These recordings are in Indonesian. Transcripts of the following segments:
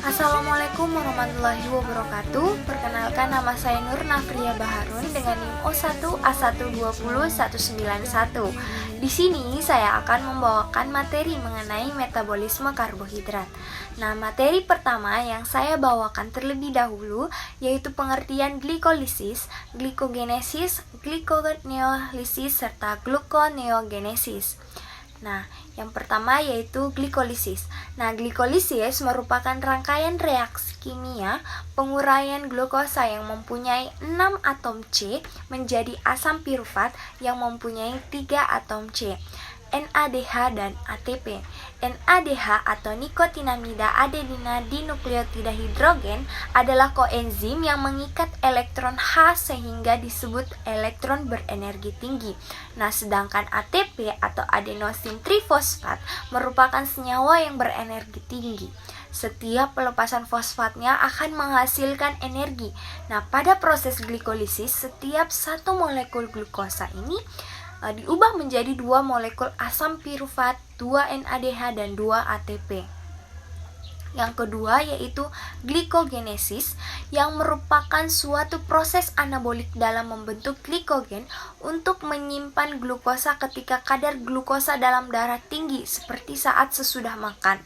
Assalamualaikum warahmatullahi wabarakatuh. Perkenalkan, nama saya Nur Nafria Baharun dengan NIM O1A120191. Di sini saya akan membawakan materi mengenai metabolisme karbohidrat. Nah, materi pertama yang saya bawakan terlebih dahulu yaitu pengertian glikolisis, glikogenesis, glikoneolisis, serta gluconeogenesis. Nah, yang pertama yaitu glikolisis. Nah, glikolisis merupakan rangkaian reaksi kimia penguraian glukosa yang mempunyai 6 atom C menjadi asam pirufat yang mempunyai 3 atom C, NADH dan ATP. NADH atau nikotinamida adenina dinukleotida hidrogen adalah koenzim yang mengikat elektron H sehingga disebut elektron berenergi tinggi. Nah, sedangkan ATP atau adenosin trifosfat merupakan senyawa yang berenergi tinggi. Setiap pelepasan fosfatnya akan menghasilkan energi. Nah, pada proses glikolisis, setiap satu molekul glukosa ini diubah menjadi 2 molekul asam pirufat, 2 NADH dan 2 ATP. Yang kedua yaitu glikogenesis, yang merupakan suatu proses anabolik dalam membentuk glikogen untuk menyimpan glukosa ketika kadar glukosa dalam darah tinggi seperti saat sesudah makan.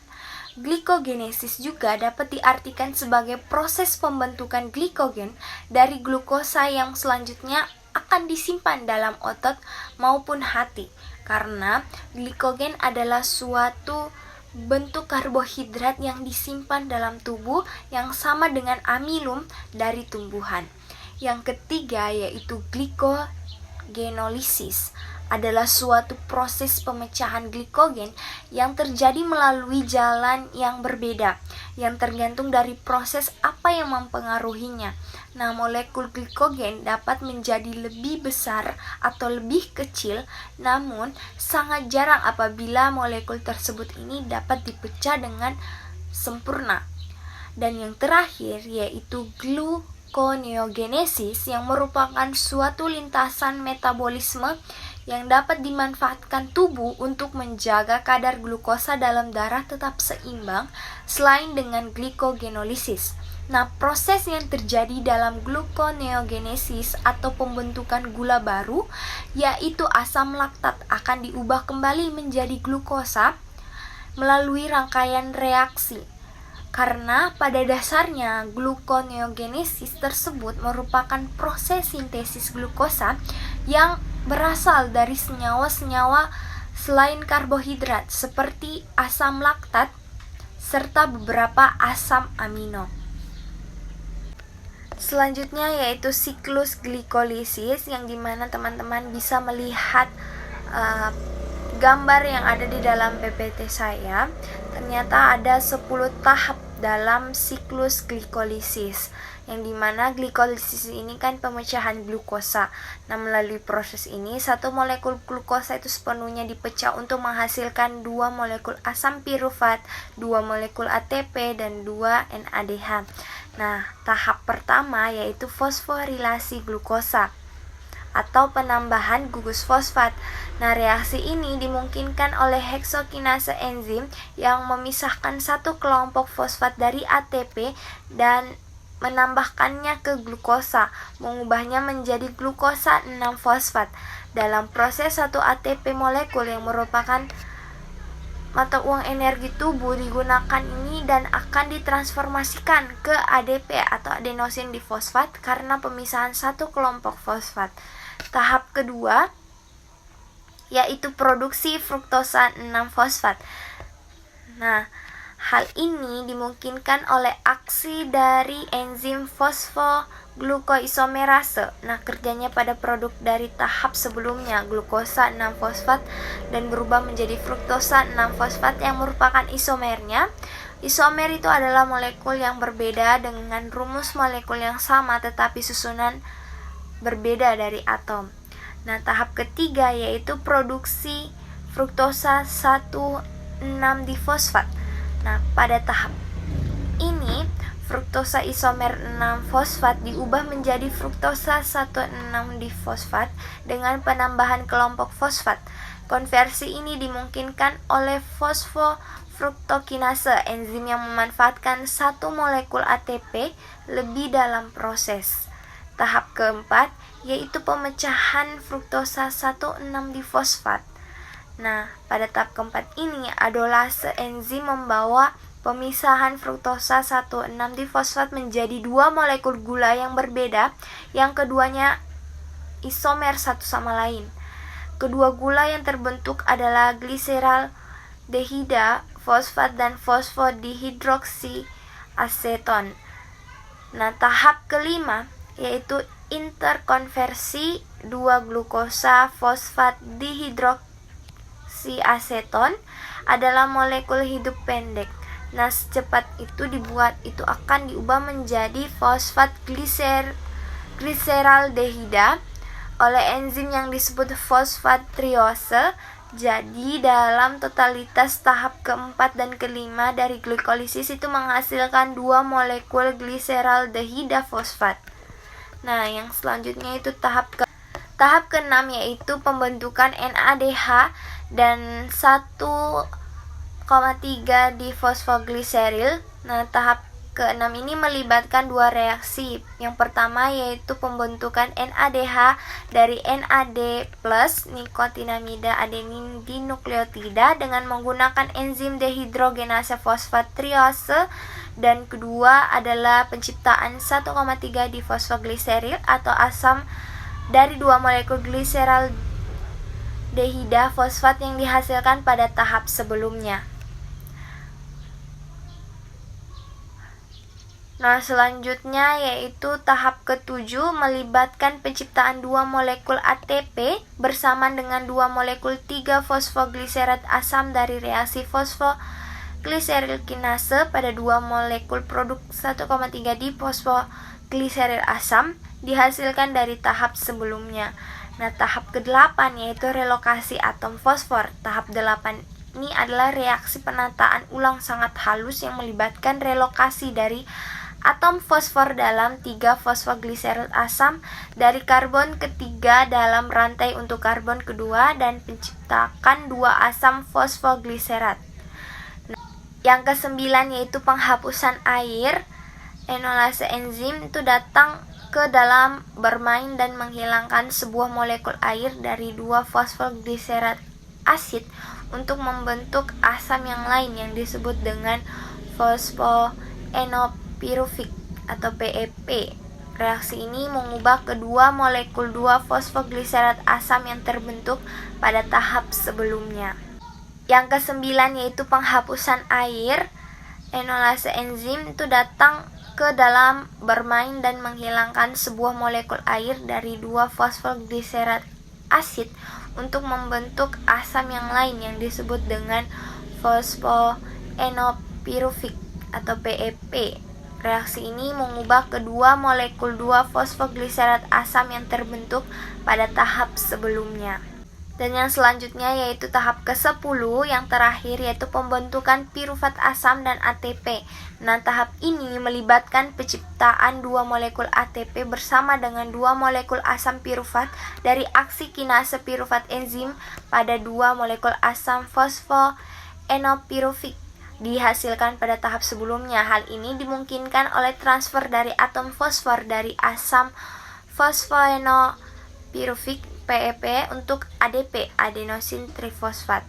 Glikogenesis juga dapat diartikan sebagai proses pembentukan glikogen dari glukosa yang selanjutnya akan disimpan dalam otot maupun hati, karena glikogen adalah suatu bentuk karbohidrat yang disimpan dalam tubuh yang sama dengan amilum dari tumbuhan. Yang ketiga yaitu glikogenolisis, adalah suatu proses pemecahan glikogen yang terjadi melalui jalan yang berbeda, yang tergantung dari proses apa yang mempengaruhinya. Nah, molekul glikogen dapat menjadi lebih besar atau lebih kecil, namun sangat jarang apabila molekul tersebut ini dapat dipecah dengan sempurna. Dan yang terakhir yaitu gluconeogenesis, yang merupakan suatu lintasan metabolisme yang dapat dimanfaatkan tubuh untuk menjaga kadar glukosa dalam darah tetap seimbang selain dengan glikogenolisis. Nah, proses yang terjadi dalam gluconeogenesis atau pembentukan gula baru yaitu asam laktat akan diubah kembali menjadi glukosa melalui rangkaian reaksi. Karena pada dasarnya gluconeogenesis tersebut merupakan proses sintesis glukosa yang berasal dari senyawa-senyawa selain karbohidrat seperti asam laktat serta beberapa asam amino. Selanjutnya yaitu siklus glikolisis, yang dimana teman-teman bisa melihat gambar yang ada di dalam PPT saya. Ternyata ada 10 tahap dalam siklus glikolisis, yang dimana glikolisis ini kan pemecahan glukosa. Nah, melalui proses ini satu molekul glukosa itu sepenuhnya dipecah untuk menghasilkan 2 molekul asam pirufat, 2 molekul ATP dan 2 NADH. Nah, tahap pertama yaitu fosforilasi glukosa atau penambahan gugus fosfat. Nah, reaksi ini dimungkinkan oleh heksokinase enzim yang memisahkan satu kelompok fosfat dari ATP dan menambahkannya ke glukosa, mengubahnya menjadi glukosa 6-fosfat. Dalam proses satu ATP molekul yang merupakan mata uang energi tubuh digunakan ini dan akan ditransformasikan ke ADP atau adenosin difosfat karena pemisahan satu kelompok fosfat. Tahap kedua yaitu produksi fruktosa 6-fosfat. Nah, hal ini dimungkinkan oleh aksi dari enzim fosfoglukoisomerase. Nah, kerjanya pada produk dari tahap sebelumnya, glukosa 6-fosfat, dan berubah menjadi fruktosa 6-fosfat yang merupakan isomernya. Isomer itu adalah molekul yang berbeda dengan rumus molekul yang sama tetapi susunan berbeda dari atom. Nah, tahap ketiga yaitu produksi fruktosa 1,6-difosfat. Nah, pada tahap ini fruktosa isomer 6-fosfat diubah menjadi fruktosa 1,6-difosfat dengan penambahan kelompok fosfat. Konversi ini dimungkinkan oleh fosfofruktosa fruktokinase, enzim yang memanfaatkan satu molekul ATP lebih dalam proses. Tahap keempat yaitu pemecahan fruktosa 1,6-difosfat. Nah, pada tahap keempat ini adolase enzim membawa pemisahan fruktosa 1,6-difosfat menjadi dua molekul gula yang berbeda, yang keduanya isomer satu sama lain. Kedua gula yang terbentuk adalah gliseraldehida fosfat dan fosfodihidroksiaseton. Nah, tahap kelima yaitu interkonversi 2-glukosa fosfat dihidroksiaseton adalah molekul hidup pendek. Nah, secepat itu itu akan diubah menjadi fosfat gliseraldehida oleh enzim yang disebut fosfat triose. Jadi dalam totalitas tahap keempat dan kelima dari glikolisis itu menghasilkan dua molekul gliseraldehida fosfat. Nah, yang selanjutnya itu tahap ke-6 yaitu pembentukan NADH dan 1,3 difosfogliseril. Nah, tahap ke-6 ini melibatkan dua reaksi. Yang pertama yaitu pembentukan NADH dari NAD+ nikotinamida adenin dinukleotida dengan menggunakan enzim dehidrogenase fosfat triose. Dan kedua adalah penciptaan 1,3 difosfogliseril atau asam dari dua molekul gliseraldehida fosfat yang dihasilkan pada tahap sebelumnya. Nah, selanjutnya yaitu tahap ke-7 melibatkan penciptaan dua molekul ATP bersamaan dengan dua molekul 3-fosfogliserat asam dari reaksi fosfogliseril kinase pada dua molekul produk 1,3 difosfogliseril asam dihasilkan dari tahap sebelumnya. Nah, tahap ke-8 yaitu relokasi atom fosfor. Tahap 8 ini adalah reaksi penataan ulang sangat halus yang melibatkan relokasi dari atom fosfor dalam 3-fosfogliseril asam dari karbon ketiga dalam rantai untuk karbon kedua dan penciptakan dua asam fosfogliserat. Yang ke-9 yaitu penghapusan air. Enolase enzim itu datang ke dalam bermain dan menghilangkan sebuah molekul air dari 2-fosfogliserat asid untuk membentuk asam yang lain yang disebut dengan fosfoenopirufik atau PEP. Reaksi ini mengubah kedua molekul 2-fosfogliserat asam yang terbentuk pada tahap sebelumnya. Yang ke-9 yaitu penghapusan air. Enolase enzim itu datang ke dalam bermain dan menghilangkan sebuah molekul air dari 2-fosfogliserat asid untuk membentuk asam yang lain yang disebut dengan fosfoenopirufik atau PEP. Reaksi ini mengubah kedua molekul 2-fosfogliserat asam yang terbentuk pada tahap sebelumnya. Dan yang selanjutnya yaitu tahap ke-10 yang terakhir yaitu pembentukan pirufat asam dan ATP. Nah, tahap ini melibatkan penciptaan dua molekul ATP bersama dengan dua molekul asam pirufat dari aksi kinase pirufat enzim pada dua molekul asam fosfoenopirufik dihasilkan pada tahap sebelumnya. Hal ini dimungkinkan oleh transfer dari atom fosfor dari asam fosfoenopirufik PEP untuk ADP, adenosin trifosfat.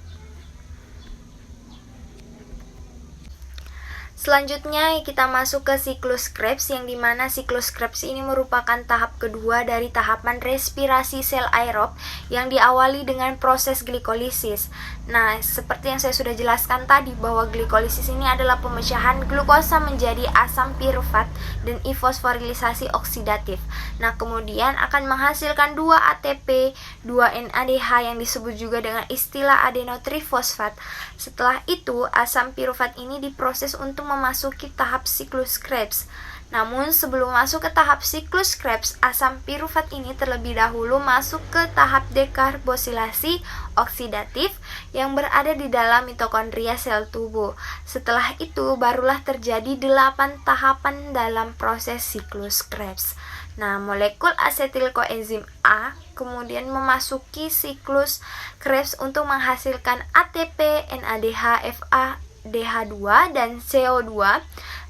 Selanjutnya kita masuk ke siklus Krebs, yang dimana siklus Krebs ini merupakan tahap kedua dari tahapan respirasi sel aerob yang diawali dengan proses glikolisis. Nah, seperti yang saya sudah jelaskan tadi bahwa glikolisis ini adalah pemecahan glukosa menjadi asam pirufat dan ifosforilisasi oksidatif. Nah, kemudian akan menghasilkan 2 ATP, 2 NADH yang disebut juga dengan istilah adenotrifosfat. Setelah itu, asam pirufat ini diproses untuk memasuki tahap siklus Krebs. Namun sebelum masuk ke tahap siklus Krebs, asam pirufat ini terlebih dahulu masuk ke tahap dekarbosilasi oksidatif yang berada di dalam mitokondria sel tubuh. Setelah itu barulah terjadi 8 tahapan dalam proses siklus Krebs. Nah, molekul asetil koenzim A kemudian memasuki siklus Krebs untuk menghasilkan ATP, NADH, FA, NADH2 dan CO2.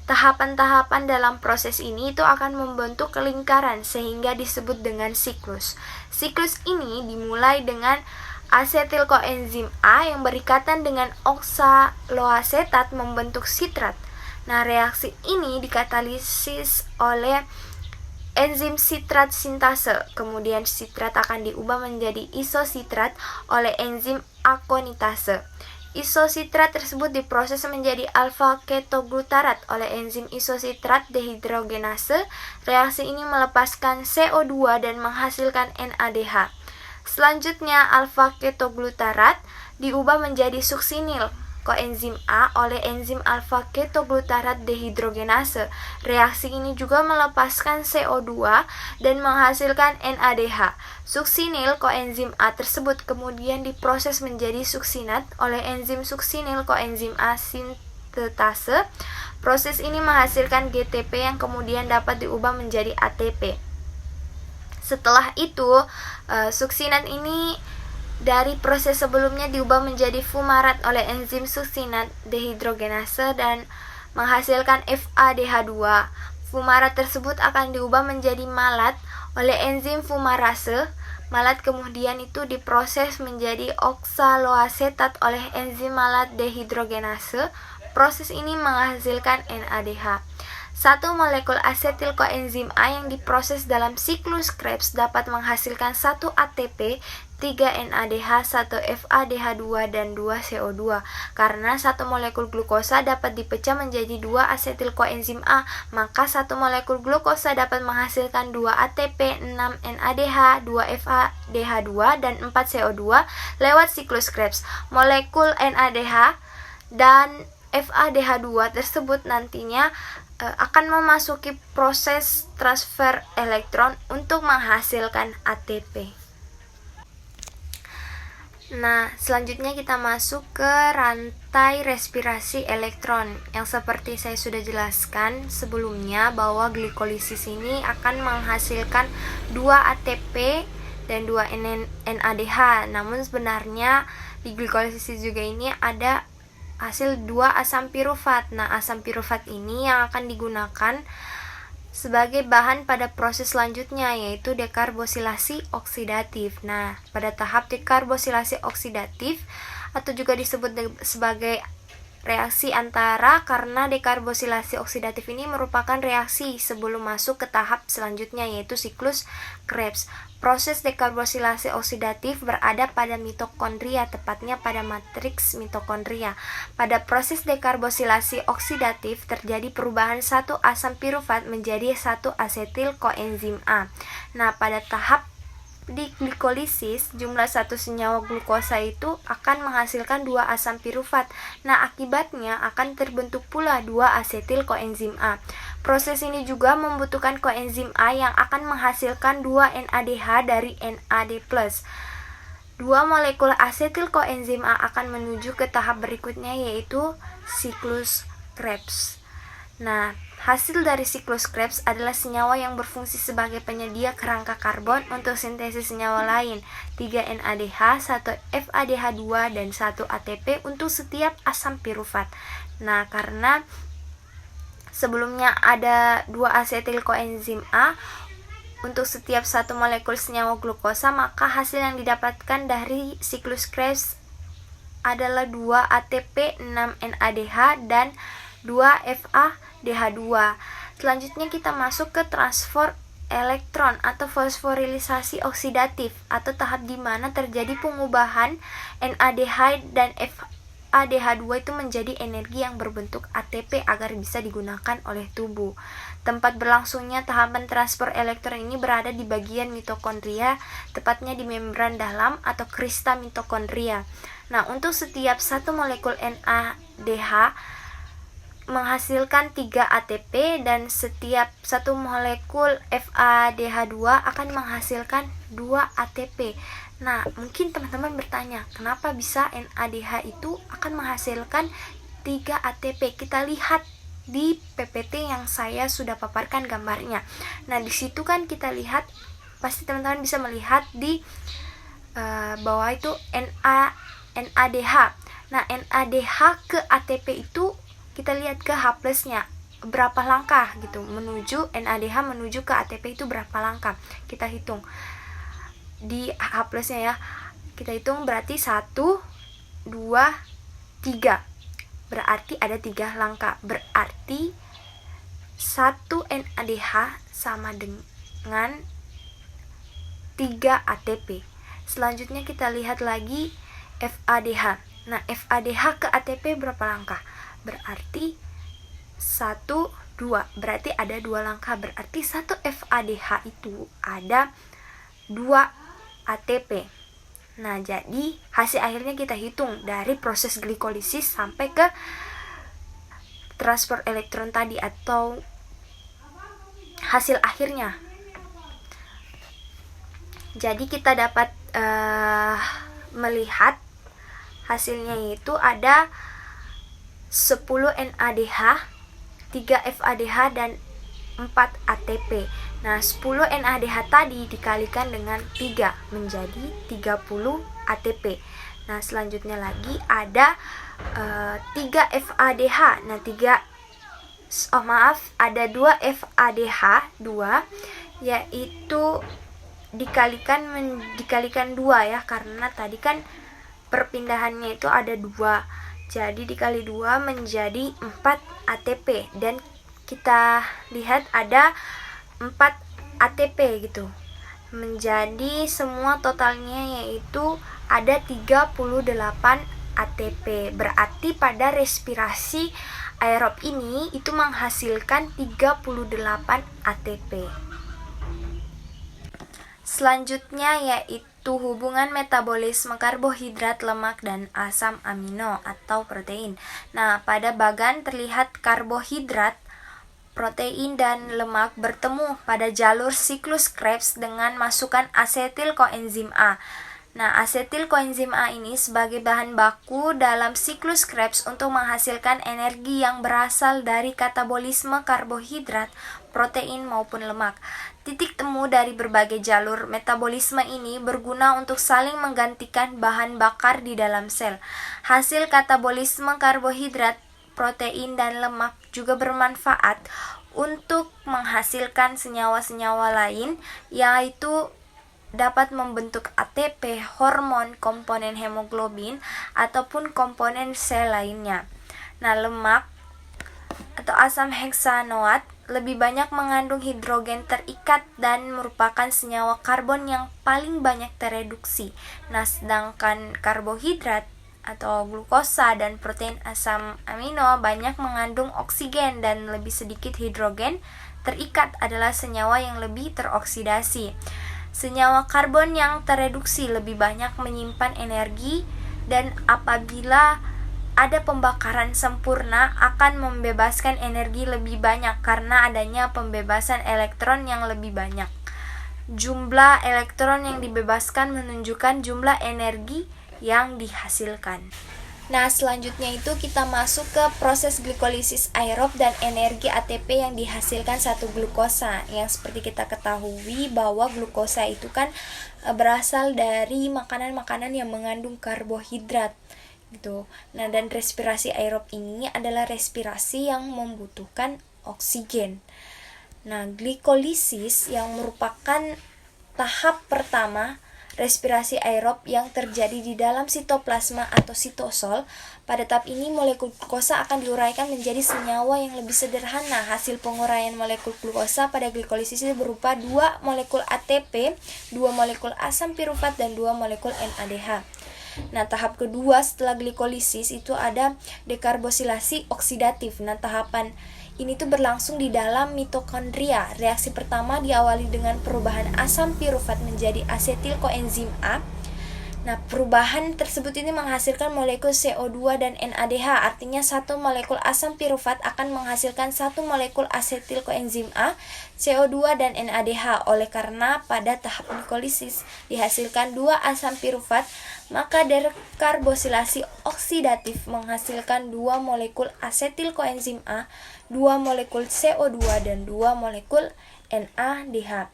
Tahapan-tahapan dalam proses ini itu akan membentuk lingkaran sehingga disebut dengan siklus. Siklus ini dimulai dengan asetil koenzim A yang berikatan dengan oksaloasetat membentuk sitrat. Nah, reaksi ini dikatalisis oleh enzim sitrat sintase. Kemudian sitrat akan diubah menjadi isositrat oleh enzim akonitase. Isositrat tersebut diproses menjadi alfa ketoglutarat oleh enzim isositrat dehidrogenase. Reaksi ini melepaskan CO2 dan menghasilkan NADH. Selanjutnya, alfa ketoglutarat diubah menjadi suksinil koenzim A oleh enzim alfa ketoglutarat dehidrogenase. Reaksi ini juga melepaskan CO2 dan menghasilkan NADH. Suksinil koenzim A tersebut kemudian diproses menjadi suksinat oleh enzim suksinil koenzim A sintetase. Proses ini menghasilkan GTP yang kemudian dapat diubah menjadi ATP. Setelah itu, suksinat ini dari proses sebelumnya diubah menjadi fumarat oleh enzim suksinat dehidrogenase dan menghasilkan FADH2. Fumarat tersebut akan diubah menjadi malat oleh enzim fumarase. Malat kemudian itu diproses menjadi oksaloasetat oleh enzim malat dehidrogenase. Proses ini menghasilkan NADH. Satu molekul asetil koenzim A yang diproses dalam siklus Krebs dapat menghasilkan 1 ATP, 3 NADH, 1 FADH2, dan 2 CO2. Karena satu molekul glukosa dapat dipecah menjadi 2 asetil koenzim A, maka satu molekul glukosa dapat menghasilkan 2 ATP, 6 NADH, 2 FADH2, dan 4 CO2 lewat siklus Krebs. Molekul NADH dan FADH2 tersebut nantinya akan memasuki proses transfer elektron untuk menghasilkan ATP. Nah, selanjutnya kita masuk ke rantai respirasi elektron yang seperti saya sudah jelaskan sebelumnya bahwa glikolisis ini akan menghasilkan 2 ATP dan 2 NADH. Namun sebenarnya di glikolisis juga ini ada hasil 2 asam pirufat. Nah, asam pirufat ini yang akan digunakan sebagai bahan pada proses selanjutnya, yaitu dekarbosilasi oksidatif. Nah, pada tahap dekarbosilasi oksidatif atau juga disebut sebagai reaksi antara, karena dekarbosilasi oksidatif ini merupakan reaksi sebelum masuk ke tahap selanjutnya, yaitu siklus Krebs. Proses dekarbosilasi oksidatif berada pada mitokondria, tepatnya pada matriks mitokondria. Pada proses dekarbosilasi oksidatif terjadi perubahan 1 asam pirufat menjadi 1 asetil koenzim A. Nah, pada tahap di glikolisis, jumlah satu senyawa glukosa itu akan menghasilkan 2 asam pirufat. Nah, akibatnya akan terbentuk pula 2 asetil koenzim A. Proses ini juga membutuhkan koenzim A yang akan menghasilkan 2 NADH dari NAD+. 2 molekul asetil koenzim A akan menuju ke tahap berikutnya, yaitu siklus Krebs. Nah, hasil dari siklus Krebs adalah senyawa yang berfungsi sebagai penyedia kerangka karbon untuk sintesis senyawa lain, 3 NADH, 1 FADH2, dan 1 ATP untuk setiap asam pirufat. Nah, karena sebelumnya ada 2 asetil koenzim A untuk setiap satu molekul senyawa glukosa, maka hasil yang didapatkan dari siklus Krebs adalah 2 ATP, 6 NADH, dan 2 FADH2. Selanjutnya kita masuk ke transfer elektron atau fosforilisasi oksidatif atau tahap di mana terjadi pengubahan NADH dan FADH2 itu menjadi energi yang berbentuk ATP agar bisa digunakan oleh tubuh. Tempat berlangsungnya tahapan transfer elektron ini berada di bagian mitokondria, tepatnya di membran dalam atau krista mitokondria. Nah, untuk setiap satu molekul NADH menghasilkan 3 ATP dan setiap satu molekul FADH2 akan menghasilkan 2 ATP. Nah, mungkin teman-teman bertanya, kenapa bisa NADH itu akan menghasilkan 3 ATP? Kita lihat di PPT yang saya sudah paparkan gambarnya. Nah, di situ kan kita lihat, pasti teman-teman bisa melihat di bawah itu NADH. Nah, NADH ke ATP itu kita lihat ke H plusnya berapa langkah gitu, menuju NADH menuju ke ATP itu berapa langkah, kita hitung di H plusnya ya, kita hitung berarti 1, 2, 3, berarti ada 3 langkah, berarti 1 NADH sama dengan 3 ATP. Selanjutnya kita lihat lagi FADH. Nah, FADH ke ATP berapa langkah? Berarti 1, 2, berarti ada 2 langkah, berarti 1 FADH itu ada 2 ATP. Nah, jadi hasil akhirnya kita hitung dari proses glikolisis sampai ke transfer elektron tadi atau hasil akhirnya. Jadi kita dapat melihat hasilnya itu ada 10 NADH, 3 FADH, dan 4 ATP. Nah, 10 NADH tadi dikalikan dengan 3 menjadi 30 ATP. Nah, selanjutnya lagi ada 3 FADH. Nah, ada 2 FADH, 2, yaitu dikalikan 2 ya, karena tadi kan perpindahannya itu ada 2. Jadi dikali 2 menjadi 4 ATP, dan kita lihat ada 4 ATP gitu. Menjadi semua totalnya yaitu ada 38 ATP. Berarti pada respirasi aerob ini itu menghasilkan 38 ATP. Selanjutnya yaitu hubungan metabolisme karbohidrat, lemak, dan asam amino atau protein. Nah, pada bagan terlihat karbohidrat, protein, dan lemak bertemu pada jalur siklus Krebs dengan masukan asetil koenzim A. Nah, asetil koenzim A ini sebagai bahan baku dalam siklus Krebs untuk menghasilkan energi yang berasal dari katabolisme karbohidrat, protein, maupun lemak. Titik temu dari berbagai jalur metabolisme ini berguna untuk saling menggantikan bahan bakar di dalam sel. Hasil katabolisme karbohidrat, protein, dan lemak juga bermanfaat untuk menghasilkan senyawa-senyawa lain, yaitu dapat membentuk ATP, hormon, komponen hemoglobin, ataupun komponen sel lainnya. Nah, lemak atau asam heksanoat lebih banyak mengandung hidrogen terikat dan merupakan senyawa karbon yang paling banyak tereduksi. Nah, sedangkan karbohidrat atau glukosa dan protein asam amino banyak mengandung oksigen dan lebih sedikit hidrogen terikat, adalah senyawa yang lebih teroksidasi. Senyawa karbon yang tereduksi lebih banyak menyimpan energi, dan apabila ada pembakaran sempurna akan membebaskan energi lebih banyak karena adanya pembebasan elektron yang lebih banyak. Jumlah elektron yang dibebaskan menunjukkan jumlah energi yang dihasilkan. Nah, selanjutnya itu kita masuk ke proses glikolisis aerob dan energi ATP yang dihasilkan satu glukosa. Yang seperti kita ketahui bahwa glukosa itu kan berasal dari makanan-makanan yang mengandung karbohidrat gitu. Nah, dan respirasi aerob ini adalah respirasi yang membutuhkan oksigen. Nah, glikolisis yang merupakan tahap pertama respirasi aerob yang terjadi di dalam sitoplasma atau sitosol. Pada tahap ini molekul glukosa akan diuraikan menjadi senyawa yang lebih sederhana. Hasil penguraian molekul glukosa pada glikolisis berupa 2 molekul ATP, 2 molekul asam pirufat, dan 2 molekul NADH. Nah, tahap kedua setelah glikolisis itu ada dekarbosilasi oksidatif. Nah, tahapan ini tuh berlangsung di dalam mitokondria. Reaksi pertama diawali dengan perubahan asam pirufat menjadi asetil koenzim A. Nah, perubahan tersebut ini menghasilkan molekul CO2 dan NADH. Artinya satu molekul asam pirufat akan menghasilkan satu molekul asetil koenzim A, CO2, dan NADH. Oleh karena pada tahap glikolisis dihasilkan 2 asam pirufat, maka dekarbosilasi oksidatif menghasilkan 2 molekul asetil koenzim A, 2 molekul CO2, dan 2 molekul NADH.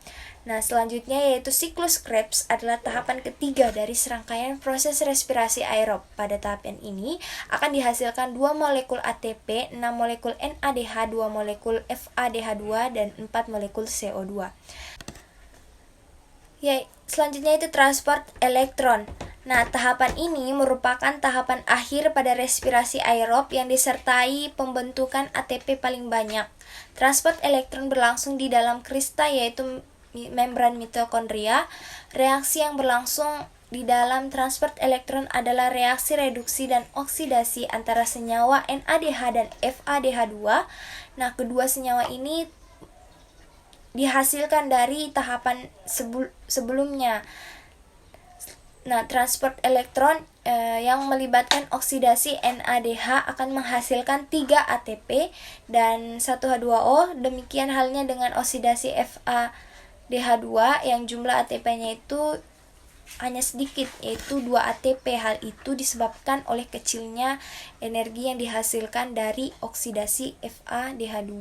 Nah, selanjutnya yaitu siklus Krebs adalah tahapan ketiga dari serangkaian proses respirasi aerob. Pada tahapan ini akan dihasilkan 2 molekul ATP, 6 molekul NADH, 2 molekul FADH2, dan 4 molekul CO2. Selanjutnya itu transport elektron. Nah, tahapan ini merupakan tahapan akhir pada respirasi aerob yang disertai pembentukan ATP paling banyak. Transport elektron berlangsung di dalam krista yaitu membran mitokondria. Reaksi yang berlangsung di dalam transport elektron adalah reaksi reduksi dan oksidasi antara senyawa NADH dan FADH2. Nah, kedua senyawa ini dihasilkan dari tahapan sebelumnya. Nah, transport elektron yang melibatkan oksidasi NADH akan menghasilkan 3 ATP dan 1 H2O. Demikian halnya dengan oksidasi FADH2 yang jumlah ATP-nya itu hanya sedikit, yaitu 2 ATP. Hal itu disebabkan oleh kecilnya energi yang dihasilkan dari oksidasi FADH2.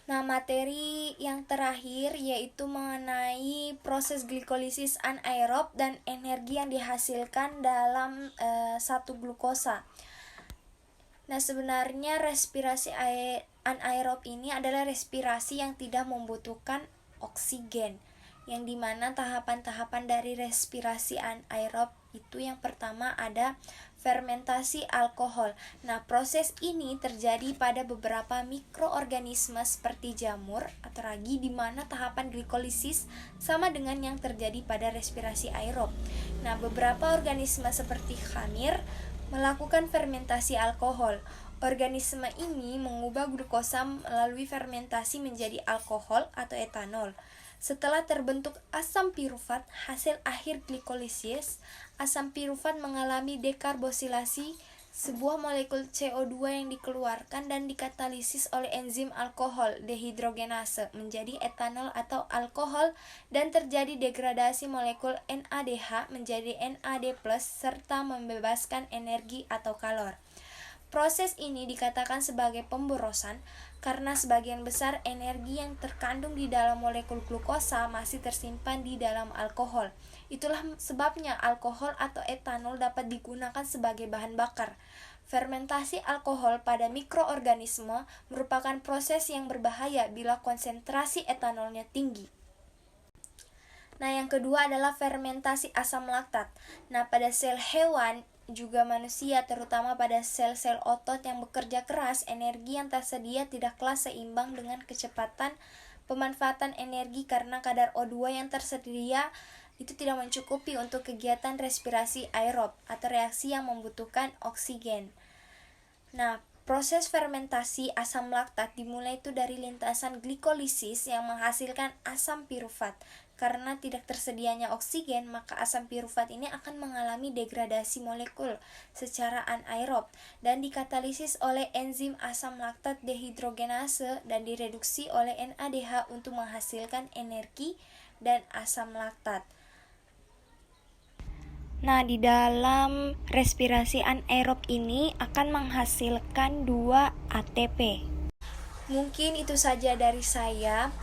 Nah, materi yang terakhir yaitu mengenai proses glikolisis anaerob dan energi yang dihasilkan dalam satu glukosa. Nah, sebenarnya respirasi anaerob ini adalah respirasi yang tidak membutuhkan oksigen, yang dimana tahapan-tahapan dari respirasi anaerob itu yang pertama ada fermentasi alkohol. Nah, proses ini terjadi pada beberapa mikroorganisme seperti jamur atau ragi, di mana tahapan glikolisis sama dengan yang terjadi pada respirasi aerob. Nah, beberapa organisme seperti khamir melakukan fermentasi alkohol. Organisme ini mengubah glukosa melalui fermentasi menjadi alkohol atau etanol. Setelah terbentuk asam pirufat, hasil akhir glikolisis, asam pirufat mengalami dekarbosilasi, sebuah molekul CO2 yang dikeluarkan dan dikatalisis oleh enzim alkohol dehidrogenase menjadi etanol atau alkohol, dan terjadi degradasi molekul NADH menjadi NAD+, serta membebaskan energi atau kalor. Proses ini dikatakan sebagai pemborosan karena sebagian besar energi yang terkandung di dalam molekul glukosa masih tersimpan di dalam alkohol. Itulah sebabnya alkohol atau etanol dapat digunakan sebagai bahan bakar. Fermentasi alkohol pada mikroorganisme merupakan proses yang berbahaya bila konsentrasi etanolnya tinggi. Nah, yang kedua adalah fermentasi asam laktat. Nah, pada sel hewan juga manusia, terutama pada sel-sel otot yang bekerja keras, energi yang tersedia tidaklah seimbang dengan kecepatan pemanfaatan energi karena kadar O2 yang tersedia itu tidak mencukupi untuk kegiatan respirasi aerob atau reaksi yang membutuhkan oksigen. Nah, proses fermentasi asam laktat dimulai itu dari lintasan glikolisis yang menghasilkan asam pirufat. Karena tidak tersedianya oksigen, maka asam pirufat ini akan mengalami degradasi molekul secara anaerob dan dikatalisis oleh enzim asam laktat dehidrogenase dan direduksi oleh NADH untuk menghasilkan energi dan asam laktat. Nah, di dalam respirasi anaerob ini akan menghasilkan 2 ATP. Mungkin itu saja dari saya.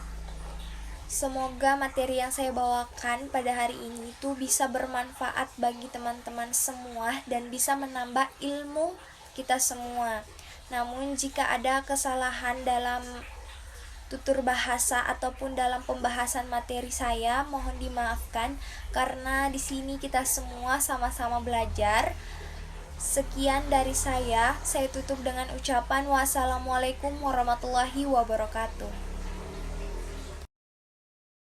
Semoga materi yang saya bawakan pada hari ini tuh bisa bermanfaat bagi teman-teman semua dan bisa menambah ilmu kita semua. Namun jika ada kesalahan dalam tutur bahasa ataupun dalam pembahasan materi saya, mohon dimaafkan karena di sini kita semua sama-sama belajar. Sekian dari saya tutup dengan ucapan wassalamualaikum warahmatullahi wabarakatuh.